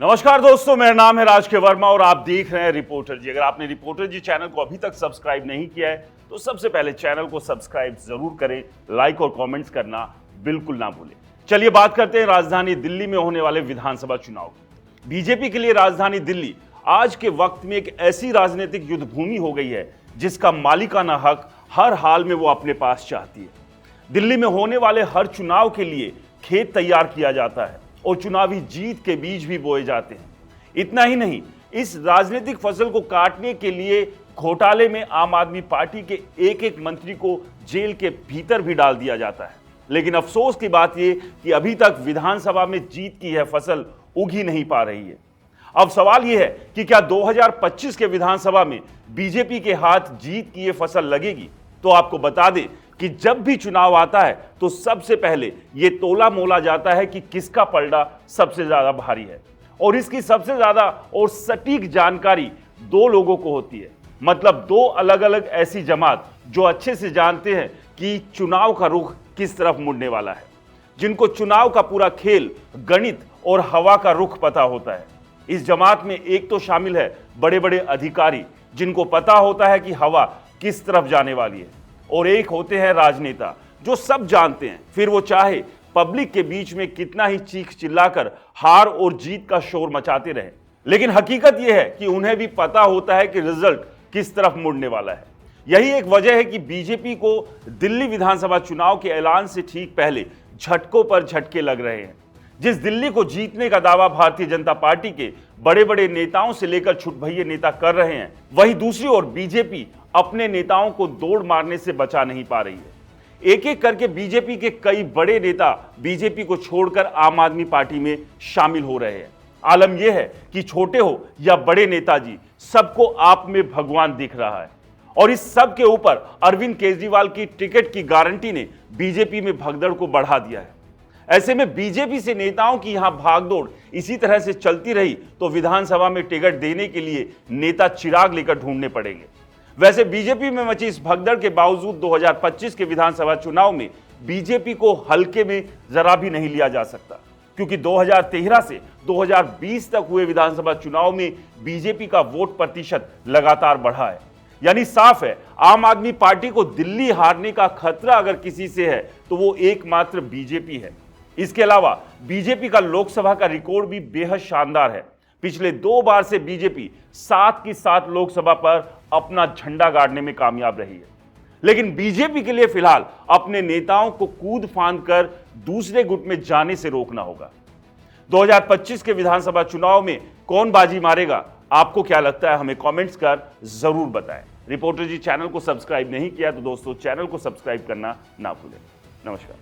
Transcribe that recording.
नमस्कार दोस्तों, मेरा नाम है राज के वर्मा और आप देख रहे हैं रिपोर्टर जी। अगर आपने रिपोर्टर जी चैनल को अभी तक सब्सक्राइब नहीं किया है तो सबसे पहले चैनल को सब्सक्राइब जरूर करें, लाइक और कमेंट्स करना बिल्कुल ना भूलें। चलिए बात करते हैं राजधानी दिल्ली में होने वाले विधानसभा चुनाव की। बीजेपी के लिए राजधानी दिल्ली आज के वक्त में एक ऐसी राजनीतिक युद्ध भूमि हो गई है जिसका मालिकाना हक हर हाल में वो अपने पास चाहती है। दिल्ली में होने वाले हर चुनाव के लिए खेत तैयार किया जाता है और चुनावी जीत के बीज भी बोए जाते हैं। इतना ही नहीं, इस राजनीतिक फसल को काटने के लिए घोटाले में आम आदमी पार्टी के एक एक मंत्री को जेल के भीतर भी डाल दिया जाता है। लेकिन अफसोस की बात यह कि अभी तक विधानसभा में जीत की यह फसल उग ही नहीं पा रही है। अब सवाल यह है कि क्या 2025 के विधानसभा में बीजेपी के हाथ जीत की यह फसल लगेगी? तो आपको बता दें कि जब भी चुनाव आता है तो सबसे पहले यह तोला मोला जाता है कि किसका पलड़ा सबसे ज्यादा भारी है, और इसकी सबसे ज्यादा और सटीक जानकारी दो लोगों को होती है। मतलब दो अलग अलग ऐसी जमात जो अच्छे से जानते हैं कि चुनाव का रुख किस तरफ मुड़ने वाला है, जिनको चुनाव का पूरा खेल, गणित और हवा का रुख पता होता है। इस जमात में एक तो शामिल है बड़े बड़े अधिकारी जिनको पता होता है कि हवा किस तरफ जाने वाली है, और एक होते हैं राजनेता जो सब जानते हैं, फिर वो चाहे पब्लिक के बीच में कितना ही चीख चिल्लाकर हार और जीत का शोर मचाते रहे। लेकिन हकीकत यह है कि उन्हें भी पता होता है कि रिजल्ट किस तरफ मुड़ने वाला है। यही एक वजह है कि बीजेपी को दिल्ली विधानसभा चुनाव के ऐलान से ठीक पहले झटकों पर झटके लग रहे हैं। जिस दिल्ली को जीतने का दावा भारतीय जनता पार्टी के बड़े बड़े नेताओं से लेकर छुटभइये नेता कर रहे हैं, वहीं दूसरी ओर बीजेपी अपने नेताओं को दौड़ मारने से बचा नहीं पा रही है। एक एक करके बीजेपी के कई बड़े नेता बीजेपी को छोड़कर आम आदमी पार्टी में शामिल हो रहे हैं। आलम यह है कि छोटे हो या बड़े नेताजी, सबको आप में भगवान दिख रहा है, और इस सब के ऊपर अरविंद केजरीवाल की टिकट की गारंटी ने बीजेपी में भगदड़ को बढ़ा दिया है। ऐसे में बीजेपी से नेताओं की यहां भागदौड़ इसी तरह से चलती रही तो विधानसभा में टिकट देने के लिए नेता चिराग लेकर ढूंढने पड़ेंगे। वैसे बीजेपी में मची इस भगदड़ के बावजूद 2025 के विधानसभा चुनाव में बीजेपी को हल्के में जरा भी नहीं लिया जा सकता, क्योंकि 2013 से 2020 तक हुए विधानसभा चुनाव में बीजेपी का वोट प्रतिशत लगातार बढ़ा है। यानी साफ है, आम आदमी पार्टी को दिल्ली हारने का खतरा अगर किसी से है तो वो एकमात्र बीजेपी है। इसके अलावा बीजेपी का लोकसभा का रिकॉर्ड भी बेहद शानदार है। पिछले 2 बार से बीजेपी 7 की 7 लोकसभा पर अपना झंडा गाड़ने में कामयाब रही है। लेकिन बीजेपी के लिए फिलहाल अपने नेताओं को कूद फांद कर दूसरे गुट में जाने से रोकना होगा। 2025 के विधानसभा चुनाव में कौन बाजी मारेगा, आपको क्या लगता है? हमें कमेंट्स कर जरूर बताएं। रिपोर्टर जी चैनल को सब्सक्राइब नहीं किया तो दोस्तों चैनल को सब्सक्राइब करना ना भूलें। नमस्कार।